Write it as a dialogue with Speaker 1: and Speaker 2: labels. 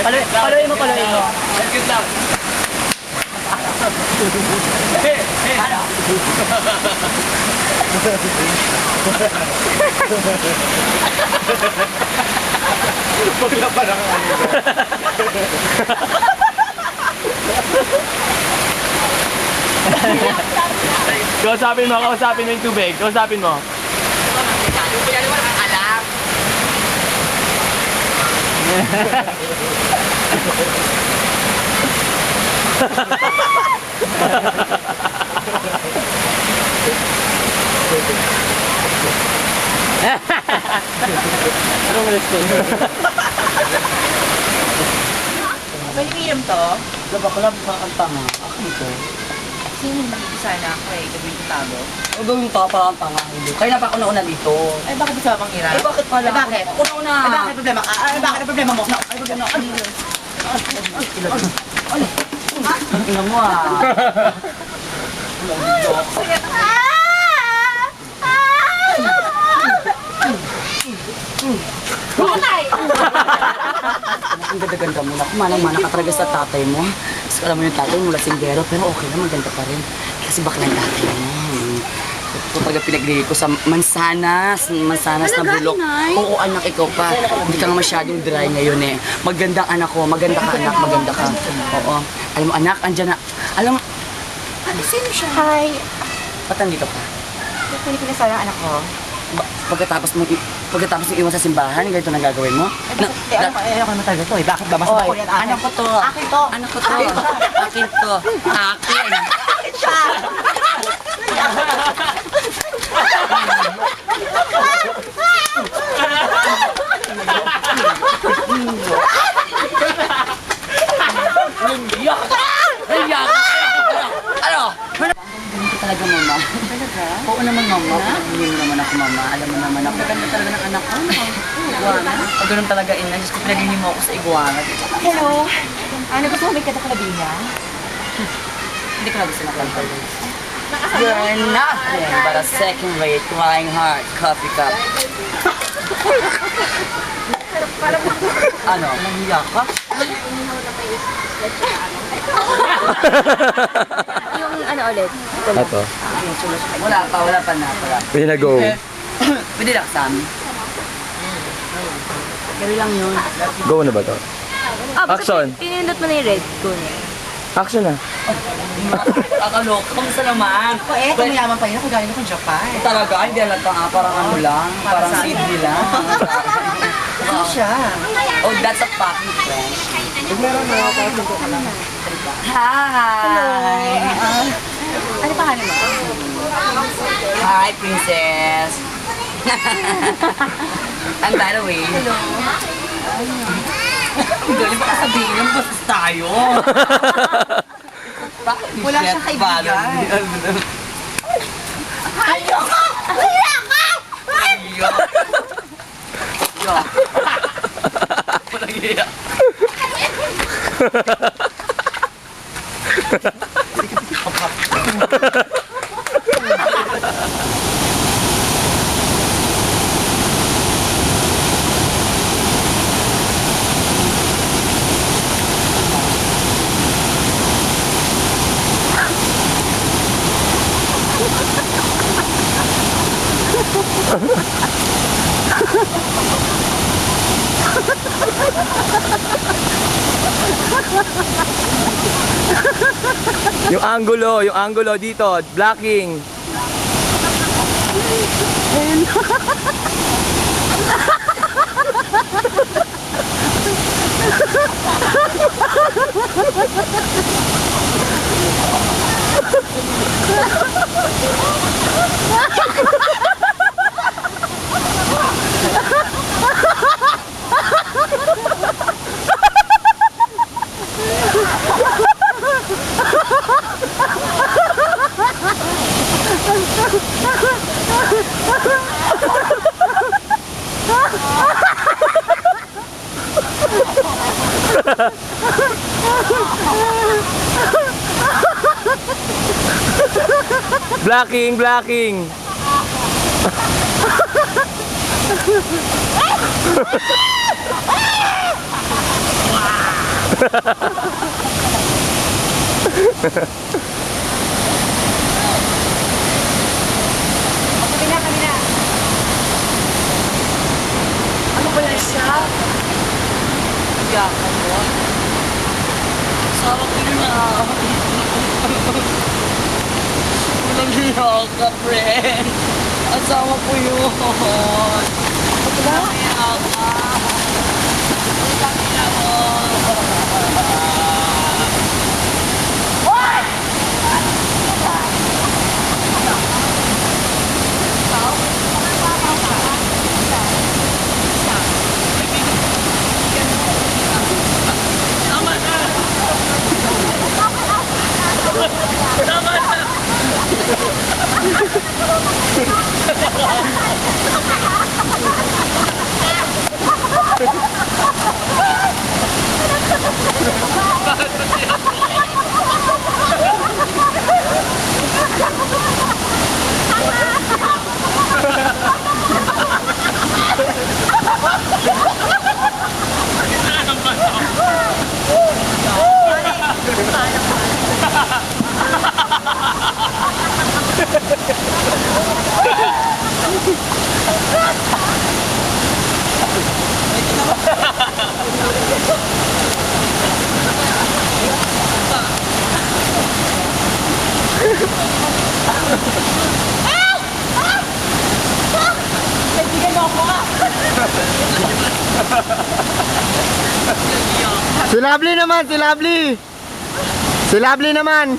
Speaker 1: Paluin mo.
Speaker 2: Good lang. Ano?
Speaker 3: Wala pa lang ano.
Speaker 1: Kausapin mo yung tubig. Kausapin mo.
Speaker 2: Yung pinaliwan ang alam.
Speaker 1: Anong response?
Speaker 2: Palikiram to.
Speaker 4: Labaklab ka ang tanga. Akin ito.
Speaker 2: Sino hindi sana ako eh, gawin ko tago?
Speaker 4: O gawin pa parang tanga. Hindi. Kaya na pa ako nauna dito.
Speaker 2: Ay, bakit gusto mong hirap?
Speaker 4: Eh bakit pala?
Speaker 2: Eh, bakit?
Speaker 4: Ako nauna.
Speaker 2: Ay, bakit problema ka? Ay, bakit ang problema mo? Ay, problema ka.
Speaker 4: Ang ina mo ah. Ang ganda-ganda mo na. Kumanang-mana ka talaga sa tatay mo. Kasi alam mo yung tatay mo, lasinggero. Pero okay lang, maganda pa rin. Kasi bakla yung tatay mo. Ito talaga pinaglili ko sa mansanas na bulok. Oo, anak, ikaw pa. Hindi ka nga masyadong dry ngayon eh. Magandang anak ko. Maganda ka, anak. Maganda ka. Oo. Alam mo, anak, andyan na. Alam mo,
Speaker 2: Sino siya? Hi.
Speaker 4: ba't nandito ka?
Speaker 2: Kunin ko na sana anak ko.
Speaker 4: Pagkatapos mo iwan sa simbahan, ganito na gagawin mo?
Speaker 2: Ano mo talaga to eh? Bakit ba? Mas
Speaker 4: Oy,
Speaker 2: ako yan akin.
Speaker 4: anak ko to.
Speaker 2: Akin to.
Speaker 4: Anak ko to. Akin to. Akin. Iyak! Iyak! Ano? Ganito talaga, mama. Talaga? Oo naman, mama. Pinagbigyan mo naman ako, mama. Alam mo naman ako. Ganda talaga ng anak ko. Iguana. Pag ganun talaga, ina. Diyos ko, pinagbigyan mo ako sa iguana.
Speaker 2: Hello. Ano gusto mo may katakalabing niya?
Speaker 4: Hindi ko na gusto na kanta. You're nothing but a second-rate crying heart coffee cup. Ano? Nangiyak ka?
Speaker 5: Yung ano ulit?
Speaker 1: Ito.
Speaker 4: Wala pa na.
Speaker 1: Pwede na go.
Speaker 4: Pwede lang sa amin. Kaya lang yun.
Speaker 1: Go na ba to? Action.
Speaker 5: Pinindot mo na yung red ko niya.
Speaker 1: Action na.
Speaker 4: Kakalok. Kamusta naman?
Speaker 2: Eh, kumayaman pa yun ako galing ako Japan.
Speaker 4: Talaga, hindi alata nga. Parang ano lang. Parang CD lang.
Speaker 2: Ano siya?
Speaker 4: Oh, that's a fucking friend. Hi!
Speaker 2: Ano pangalan mo?
Speaker 4: Hi, princess! And by the way, hello. Ang galing baka sabihin ng basta tayo.
Speaker 2: Wala siyang kaibigan.
Speaker 4: Ayoko! Ayoko! Walang iya.
Speaker 1: Yung angulo dito, blocking. Blocking.
Speaker 4: Ano ba yan siya? Iyakan mo? Sarap din na. Walang hiya ka, friend. Asawa ko yun. Walang hiya ka. Walang hiya mo.
Speaker 3: Si Lovely naman, si Lovely. Si Lovely naman.